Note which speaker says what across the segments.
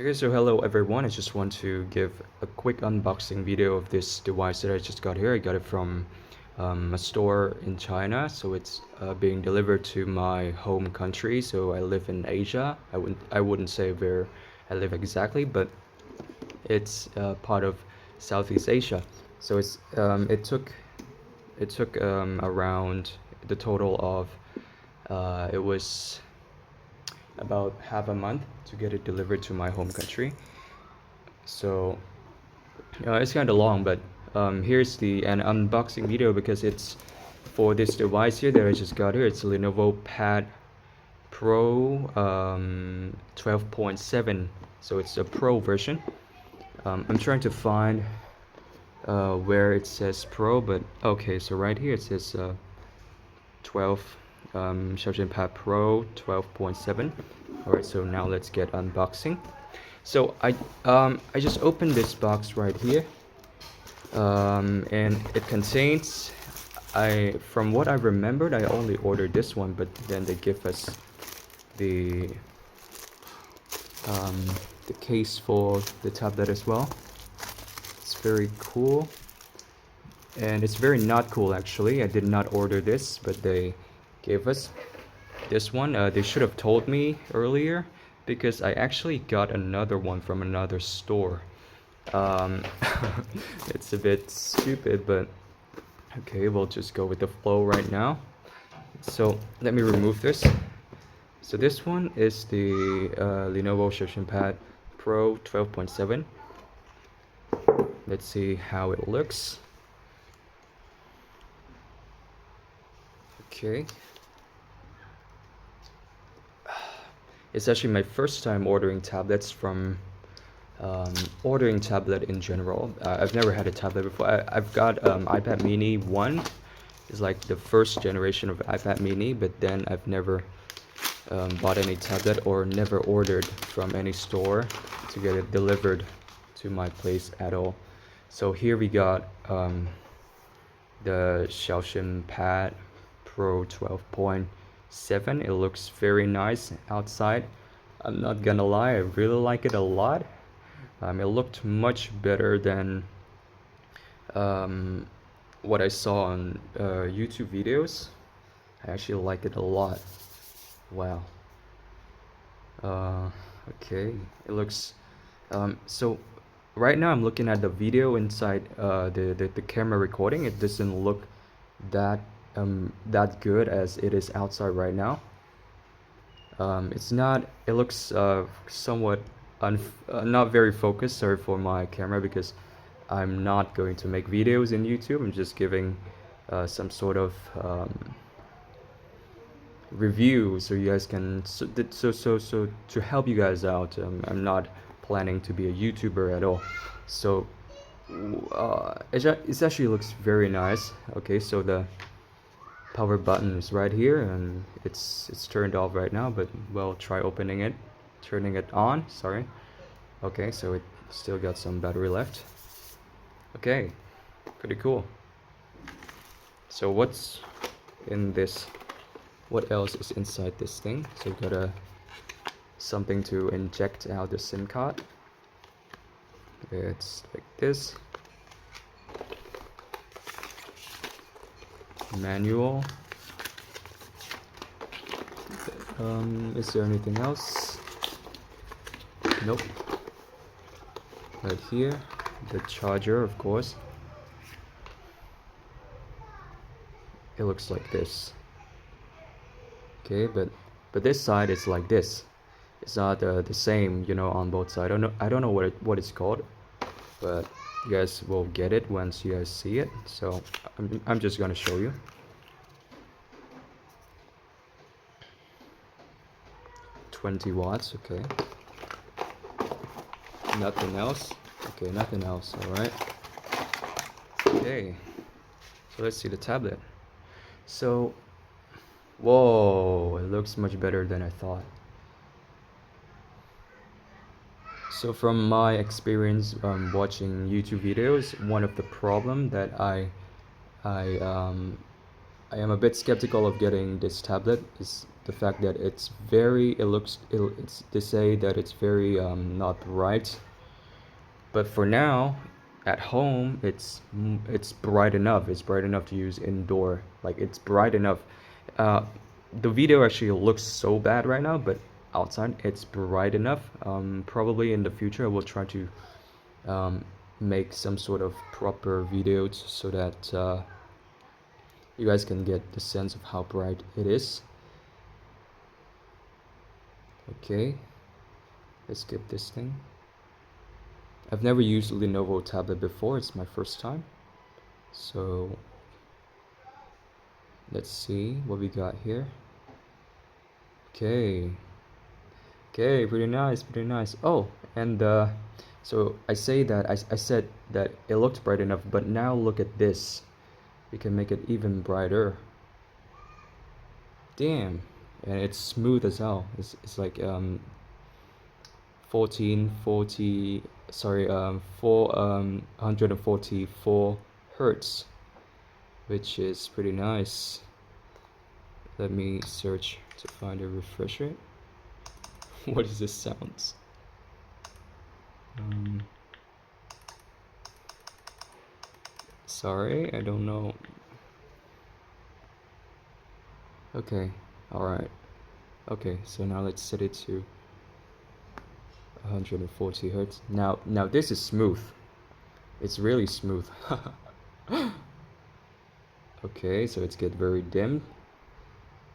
Speaker 1: Okay, so hello everyone. I just want to give a quick unboxing video of this device that I just got here. I got it from a store in China, so it's being delivered to my home country. So I live in Asia. I wouldn't say where I live exactly, but it's part of Southeast Asia. So it took around the total of it was about half a month to get it delivered to my home country. So it's kind of long, but here's an unboxing video because it's for this device here that I just got here. It's a Lenovo Pad Pro 12.7, so it's a Pro version. I'm trying to find where it says Pro, but okay, so right here it says 12 Xiaoxin Pad Pro 12.7. Alright, so now let's get unboxing. So I just opened this box right here, and it contains, from what I remembered, I only ordered this one, but then they give us the the case for the tablet as well. It's very cool, and it's very not cool actually. I did not order this, but they gave us this one. They should have told me earlier, because I actually got another one from another store. It's a bit stupid, but okay, we'll just go with the flow right now. So let me remove this. So this one is the Lenovo Xiaoxin Pad Pro 12.7. Let's see how it looks. Okay. It's actually my first time ordering tablets from ordering tablet in general. I've never had a tablet before. I've got iPad mini 1. It's like the first generation of iPad mini, but then I've never bought any tablet or never ordered from any store to get it delivered to my place at all. So here we got the Xiaoxin Pad Pro 12.7. It looks very nice outside. I'm not gonna lie, I really like it a lot. It looked much better than what I saw on YouTube videos. I actually like it a lot. Wow. Okay, it looks so right now I'm looking at the video inside the camera recording. It doesn't look that that good as it is outside right now. It looks somewhat not very focused. Sorry for my camera, because I'm not going to make videos in YouTube. I'm just giving some sort of review, so you guys can so to help you guys out. I'm not planning to be a YouTuber at all. So it actually looks very nice. Okay, so the power button is right here, and it's turned off right now, but we'll try opening it, turning it on. Sorry. Okay, so it still got some battery left. Okay, pretty cool. So what's in this? What else is inside this thing? So we've got something to inject out the SIM card. It's like this. Manual. Is there anything else? Nope. Right here, the charger, of course. It looks like this. Okay, but this side is like this. It's not the same, you know, on both sides. I don't know what it's called, but you guys will get it once you guys see it. So I'm just gonna show you. $20 watts. Okay. Nothing else. Okay, nothing else. All right. Okay. So let's see the tablet. So, whoa, it looks much better than I thought. So from my experience watching YouTube videos, one of the problem that I I am a bit skeptical of getting this tablet is the fact that it's very, it's, they say that it's very not bright, but for now at home it's bright enough. It's bright enough to use indoor. Like, it's bright enough. uh, the video actually looks so bad right now, but outside it's bright enough. Probably in the future I will try to make some sort of proper videos so that you guys can get the sense of how bright it is. Okay, let's get this thing. I've never used a Lenovo tablet before, it's my first time. So let's see what we got here. Okay, pretty nice, pretty nice. Oh, and so I said that it looked bright enough, but now look at this. We can make it even brighter. Damn. And it's smooth as hell. It's like 444 hertz, which is pretty nice. Let me search to find a refresh rate. What is this sounds? Sorry, I don't know. Okay, alright. Okay, so now let's set it to 140 hertz. Now this is smooth. It's really smooth. Okay, so it's get very dim.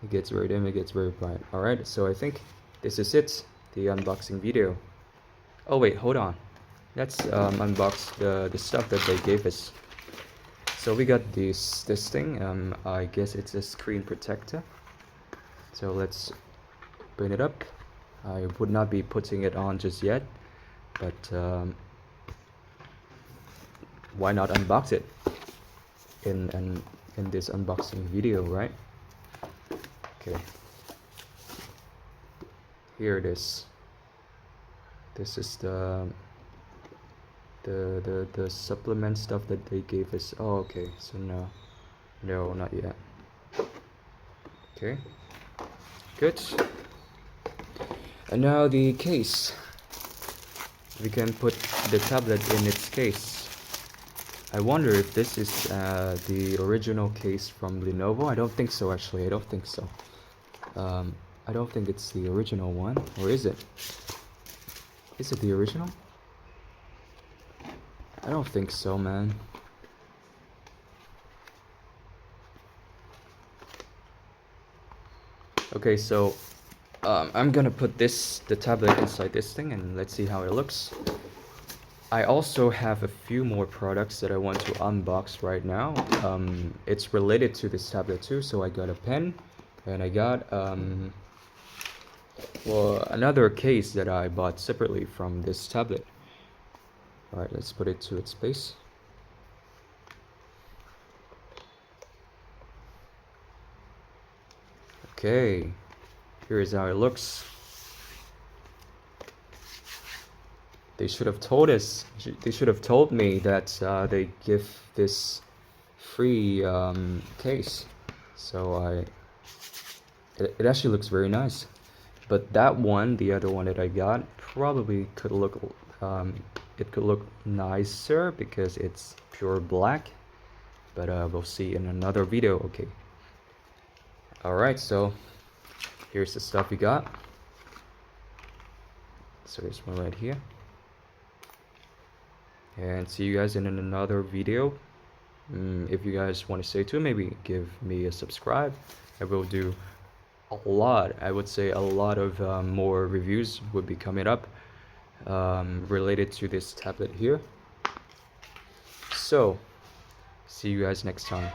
Speaker 1: It gets very dim, it gets very bright. Alright, so I think this is it, the unboxing video. Oh wait, hold on. Let's unbox the stuff that they gave us. So we got this thing. I guess it's a screen protector. So let's open it up. I would not be putting it on just yet, but why not unbox it in this unboxing video, right? Okay, here it is. This is the supplement stuff that they gave us. Oh, okay, so no, not yet. Okay, good. And now the case. We can put the tablet in its case. I wonder if this is the original case from Lenovo. I don't think so, actually. I don't think so. I don't think it's the original one. Or is it? Is it the original? I don't think so, man. Okay, so I'm gonna put the tablet inside this thing and let's see how it looks. I also have a few more products that I want to unbox right now. It's related to this tablet too, so I got a pen and I got well, another case that I bought separately from this tablet. Alright, let's put it to its place. Okay, here is how it looks. They should have told us. They should have told me that they give this free case. So it actually looks very nice. But that one, the other one that I got, probably could look it could look nicer because it's pure black. But we'll see in another video. Okay. Alright, so here's the stuff we got. So there's one right here. And see you guys in another video. If you guys want to stay tuned, maybe give me a subscribe. I will do a lot, I would say a lot of more reviews would be coming up related to this tablet here. So see you guys next time.